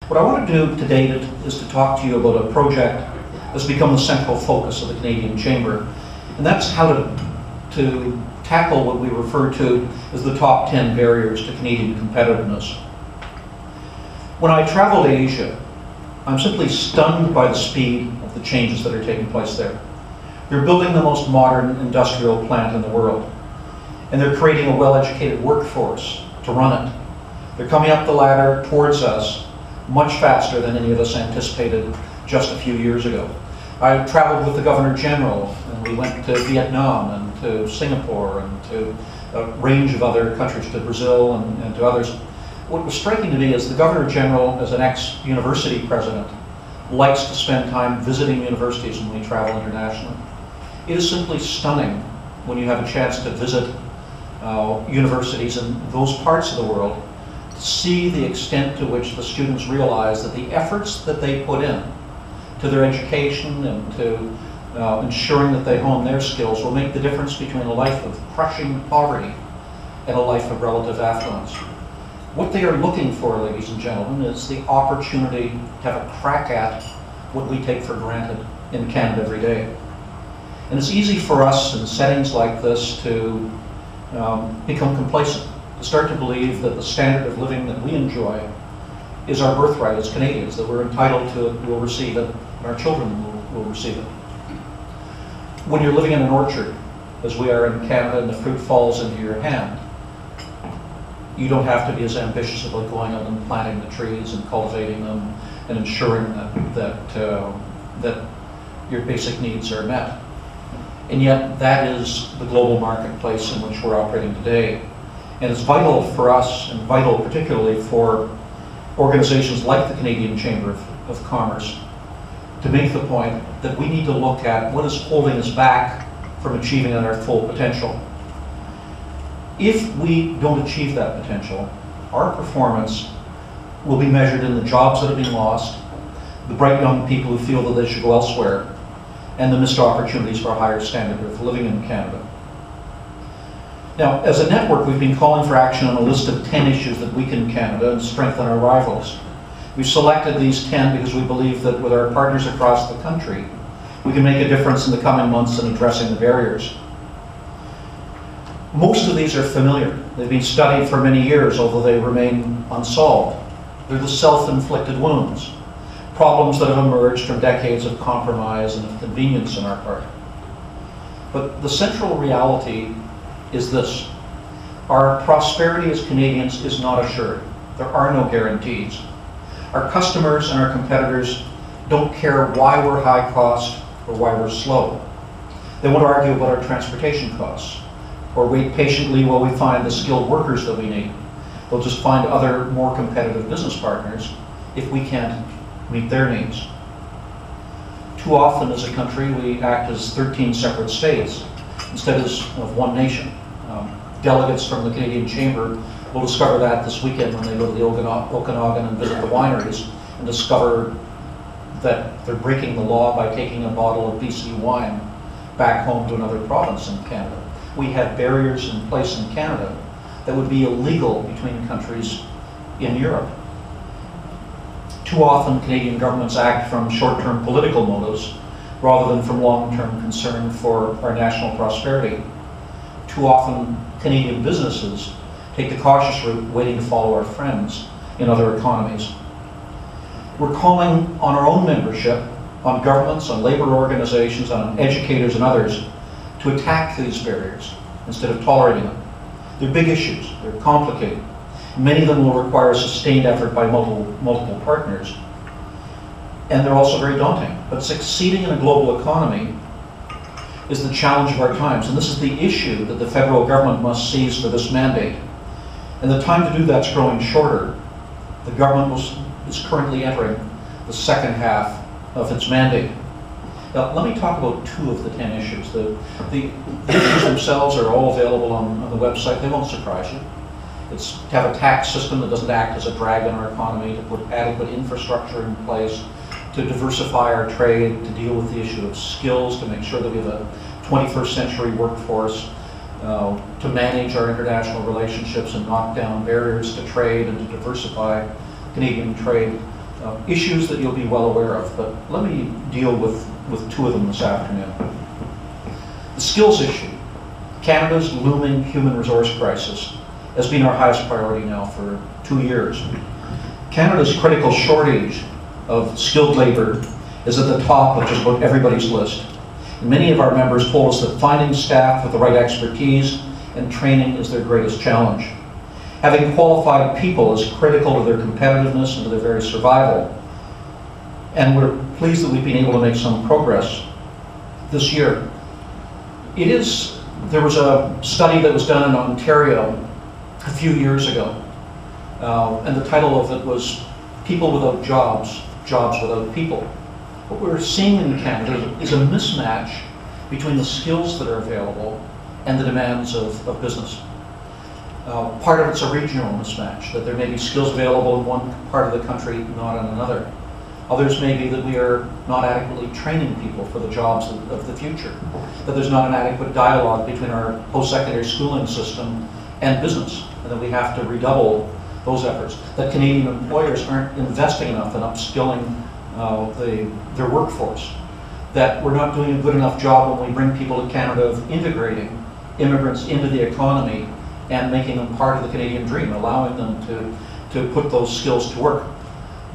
What I want to do today is to talk to you about a project that's become the central focus of the Canadian Chamber, and that's how to tackle what we refer to as the top 10 barriers to Canadian competitiveness. When I travel to Asia, I'm simply stunned by the speed of the changes that are taking place there. They're building the most modern industrial plant in the world, and they're creating a well-educated workforce to run it. They're coming up the ladder towards us much faster than any of us anticipated just a few years ago. I traveled with the Governor General, and we went to Vietnam and to Singapore and to a range of other countries, to Brazil and to others. What was striking to me is the Governor General, as an ex-university president, likes to spend time visiting universities when we travel internationally. It is simply stunning when you have a chance to visit universities in those parts of the world, to see the extent to which the students realize that the efforts that they put in to their education and to ensuring that they hone their skills will make the difference between a life of crushing poverty and a life of relative affluence. What they are looking for, ladies and gentlemen, is the opportunity to have a crack at what we take for granted in Canada every day. And it's easy for us in settings like this to become complacent, to start to believe that the standard of living that we enjoy is our birthright as Canadians, that we're entitled to it, we'll receive it, and our children will receive it. When you're living in an orchard, as we are in Canada, and the fruit falls into your hand, you don't have to be as ambitious about going out and planting the trees and cultivating them and ensuring that your basic needs are met. And yet that is the global marketplace in which we're operating today. And it's vital for us, and vital particularly for organizations like the Canadian Chamber of Commerce, to make the point that we need to look at what is holding us back from achieving our full potential. If we don't achieve that potential, our performance will be measured in the jobs that have been lost, the bright young people who feel that they should go elsewhere, and the missed opportunities for a higher standard of living in Canada. Now, as a network, we've been calling for action on a list of 10 issues that weaken Canada and strengthen our rivals. We've selected these 10 because we believe that with our partners across the country, we can make a difference in the coming months in addressing the barriers. Most of these are familiar. They've been studied for many years, although they remain unsolved. They're the self-inflicted wounds, problems that have emerged from decades of compromise and of convenience on our part. But the central reality is this: our prosperity as Canadians is not assured. There are no guarantees. Our customers and our competitors don't care why we're high cost or why we're slow. They won't argue about our transportation costs or wait patiently while we find the skilled workers that we need. They'll just find other, more competitive business partners if we can't meet their needs. Too often as a country, we act as 13 separate states instead of one nation. Delegates from the Canadian Chamber will discover that this weekend when they go to the Okanagan and visit the wineries and discover that they're breaking the law by taking a bottle of BC wine back home to another province in Canada. We have barriers in place in Canada that would be illegal between countries in Europe. Too often, Canadian governments act from short-term political motives rather than from long-term concern for our national prosperity. Too often, Canadian businesses take the cautious route, waiting to follow our friends in other economies. We're calling on our own membership, on governments, on labor organizations, on educators and others to attack these barriers instead of tolerating them. They're big issues, they're complicated. Many of them will require a sustained effort by multiple partners, and they're also very daunting. But succeeding in a global economy is the challenge of our times, and this is the issue that the federal government must seize for this mandate. And the time to do that's growing shorter. The government is currently entering the second half of its mandate. Now, let me talk about 2 of the 10 issues. The issues themselves are all available on the website. They won't surprise you. It's to have a tax system that doesn't act as a drag on our economy, to put adequate infrastructure in place, to diversify our trade, to deal with the issue of skills, to make sure that we have a 21st century workforce, to manage our international relationships and knock down barriers to trade and to diversify Canadian trade issues that you'll be well aware of, but let me deal with two of them this afternoon. The skills issue. Canada's looming human resource crisis has been our highest priority now for 2 years. Canada's critical shortage of skilled labor is at the top of just about everybody's list. And many of our members told us that finding staff with the right expertise and training is their greatest challenge. Having qualified people is critical to their competitiveness and to their very survival. And we're pleased that we've been able to make some progress this year. There was a study that was done in Ontario a few years ago, and the title of it was People Without Jobs, Jobs Without People. What we're seeing in Canada is a mismatch between the skills that are available and the demands of business. Part of it's a regional mismatch, that there may be skills available in one part of the country, not in another. Others may be that we are not adequately training people for the jobs of the future, that there's not an adequate dialogue between our post-secondary schooling system and business, and that we have to redouble those efforts, that Canadian employers aren't investing enough in upskilling their workforce, that we're not doing a good enough job when we bring people to Canada of integrating immigrants into the economy and making them part of the Canadian dream, allowing them to put those skills to work,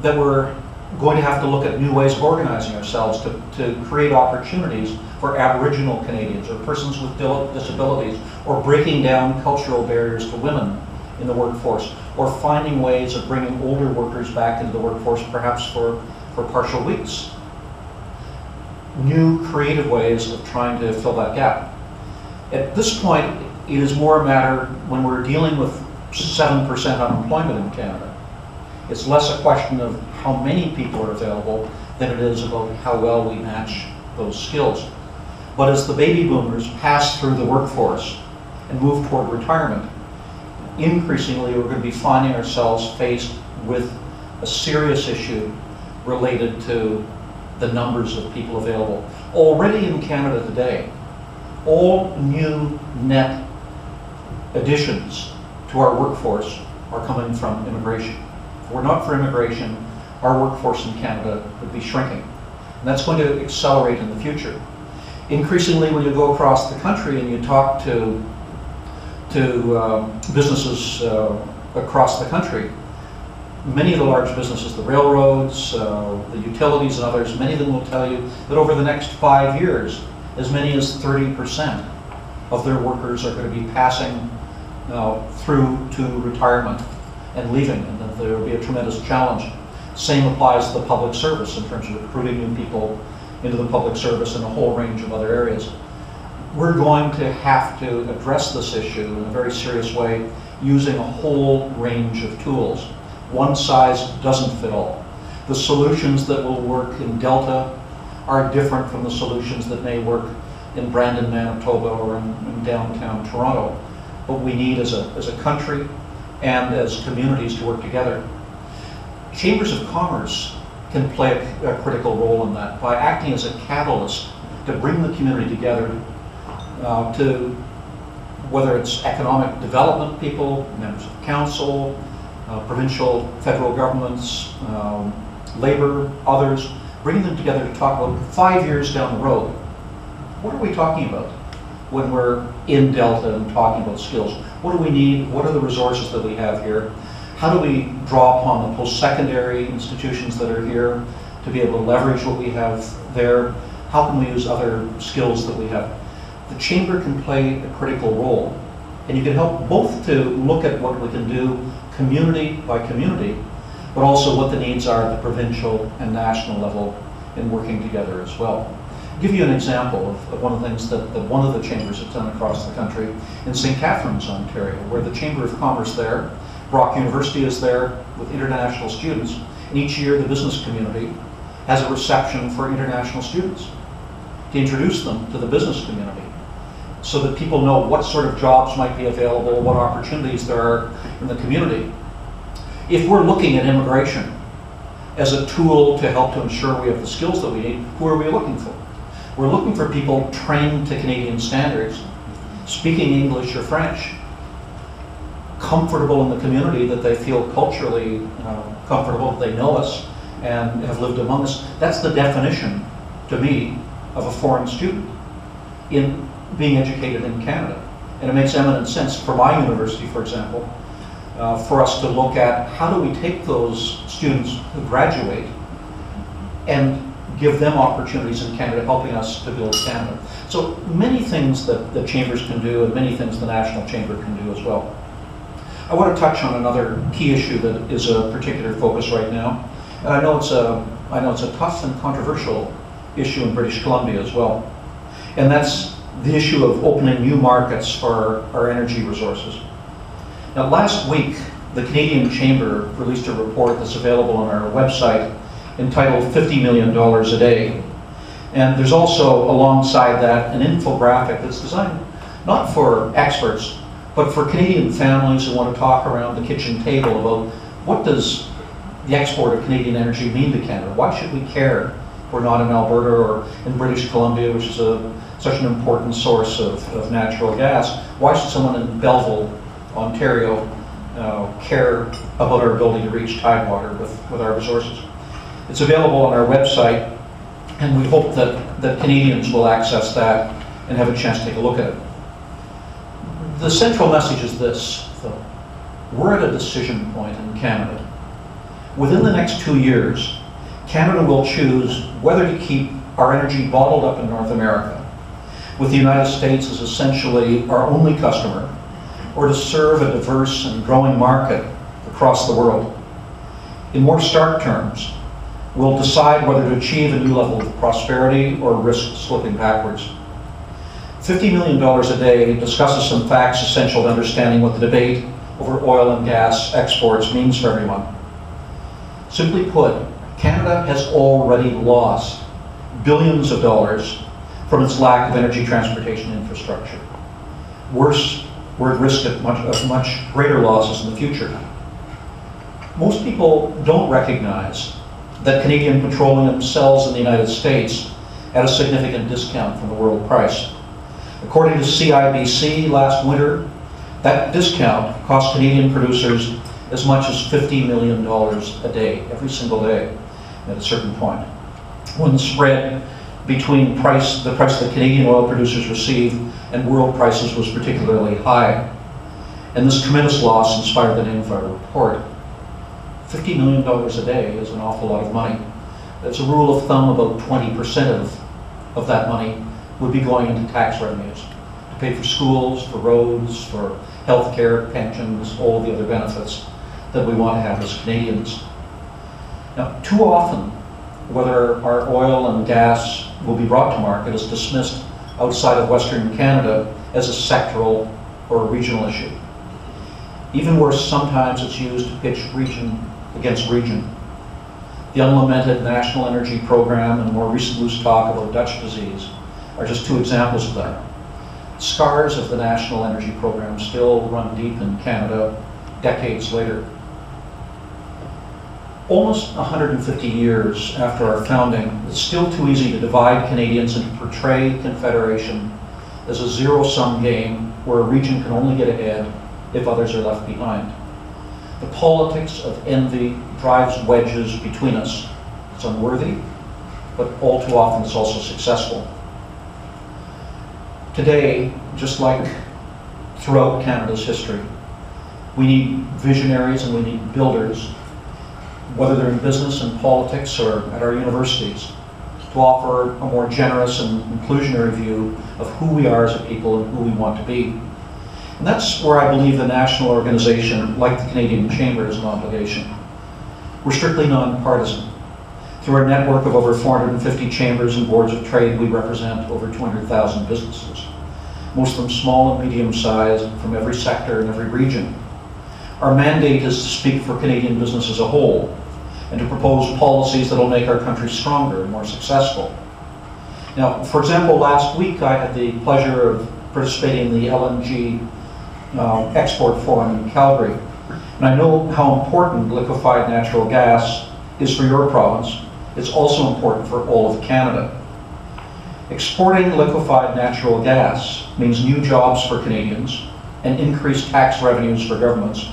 that we're going to have to look at new ways of organizing ourselves to create opportunities for Aboriginal Canadians or persons with disabilities, or breaking down cultural barriers to women in the workforce, or finding ways of bringing older workers back into the workforce, perhaps for partial weeks. New creative ways of trying to fill that gap. At this point, it is more a matter when we're dealing with 7% unemployment in Canada. It's less a question of how many people are available than it is about how well we match those skills. But as the baby boomers pass through the workforce and move toward retirement, increasingly we're going to be finding ourselves faced with a serious issue related to the numbers of people available. Already in Canada today, all new net additions to our workforce are coming from immigration. If we're not for immigration, our workforce in Canada would be shrinking. And that's going to accelerate in the future. Increasingly, when you go across the country and you talk to businesses across the country, many of the large businesses, the railroads, the utilities and others, many of them will tell you that over the next 5 years, as many as 30% of their workers are going to be passing through to retirement and leaving, and that there will be a tremendous challenge. Same applies to the public service in terms of recruiting new people into the public service and a whole range of other areas. We're going to have to address this issue in a very serious way using a whole range of tools. One size doesn't fit all. The solutions that will work in Delta are different from the solutions that may work in Brandon, Manitoba, or in downtown Toronto. But we need, as a country and as communities, to work together. Chambers of commerce can play a critical role in that by acting as a catalyst to bring the community together, to whether it's economic development people, members of council, provincial, federal governments, labor, others, bringing them together to talk about 5 years down the road. What are we talking about when we're in Delta and talking about skills? What do we need? What are the resources that we have here? How do we draw upon the post-secondary institutions that are here to be able to leverage what we have there? How can we use other skills that we have? The Chamber can play a critical role, and you can help both to look at what we can do community by community, but also what the needs are at the provincial and national level in working together as well. I'll give you an example of one of the things that one of the chambers have done across the country in St. Catharines, Ontario, where the Chamber of Commerce there, Brock University is there with international students, and each year the business community has a reception for international students to introduce them to the business community so that people know what sort of jobs might be available, what opportunities there are in the community. If we're looking at immigration as a tool to help to ensure we have the skills that we need, who are we looking for? We're looking for people trained to Canadian standards, speaking English or French, comfortable in the community, that they feel culturally comfortable, that they know us, and have lived among us. That's the definition, to me, of a foreign student in being educated in Canada. And it makes eminent sense for my university, for example, for us to look at how do we take those students who graduate and give them opportunities in Canada, helping us to build Canada. So many things that the chambers can do, and many things the National Chamber can do as well. I want to touch on another key issue that is a particular focus right now. And I know it's a tough and controversial issue in British Columbia as well. And that's the issue of opening new markets for our energy resources. Now, last week, the Canadian Chamber released a report that's available on our website entitled $50 million a day. And there's also, alongside that, an infographic that's designed not for experts, but for Canadian families who want to talk around the kitchen table about what does the export of Canadian energy mean to Canada? Why should we care if we're not in Alberta or in British Columbia, which is such an important source of natural gas? Why should someone in Belleville, Ontario, care about our ability to reach tidewater with our resources? It's available on our website, and we hope that Canadians will access that and have a chance to take a look at it. The central message is this, though. We're at a decision point in Canada. Within the next 2 years, Canada will choose whether to keep our energy bottled up in North America, with the United States as essentially our only customer, or to serve a diverse and growing market across the world. In more stark terms, we'll decide whether to achieve a new level of prosperity or risk slipping backwards. $50 million a day discusses some facts essential to understanding what the debate over oil and gas exports means for everyone. Simply put, Canada has already lost billions of dollars from its lack of energy transportation infrastructure. Worse, we're at risk of much greater losses in the future. Most people don't recognize that Canadian petroleum sells in the United States at a significant discount from the world price. According to CIBC last winter, that discount cost Canadian producers as much as $50 million a day, every single day, at a certain point, when the spread between the price that Canadian oil producers receive and world prices was particularly high. And this tremendous loss inspired the name of our report. $50 million a day is an awful lot of money. As a rule of thumb, about 20% of that money would be going into tax revenues to pay for schools, for roads, for health care, pensions, all the other benefits that we want to have as Canadians. Now, too often, whether our oil and gas will be brought to market is dismissed outside of Western Canada as a sectoral or a regional issue. Even worse, sometimes it's used to pitch region against region. The unlamented National Energy Program and more recent loose talk about Dutch disease are just two examples of that. Scars of the National Energy Program still run deep in Canada decades later. Almost 150 years after our founding, it's still too easy to divide Canadians and to portray Confederation as a zero-sum game where a region can only get ahead if others are left behind. The politics of envy drives wedges between us. It's unworthy, but all too often it's also successful. Today, just like throughout Canada's history, we need visionaries and we need builders, whether they're in business and politics or at our universities, to offer a more generous and inclusionary view of who we are as a people and who we want to be. And that's where I believe the national organization, like the Canadian Chamber, is an obligation. We're strictly nonpartisan. Through our network of over 450 chambers and boards of trade, we represent over 200,000 businesses, most of them small and medium-sized, from every sector and every region. Our mandate is to speak for Canadian business as a whole and to propose policies that will make our country stronger and more successful. Now, for example, last week I had the pleasure of participating in the LNG Export Forum in Calgary. And I know how important liquefied natural gas is for your province. It's also important for all of Canada. Exporting liquefied natural gas means new jobs for Canadians and increased tax revenues for governments,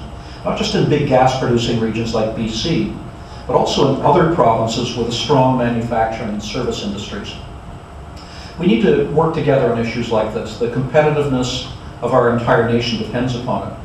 not just in big gas-producing regions like BC, but also in other provinces with a strong manufacturing and service industries. We need to work together on issues like this. The competitiveness of our entire nation depends upon it.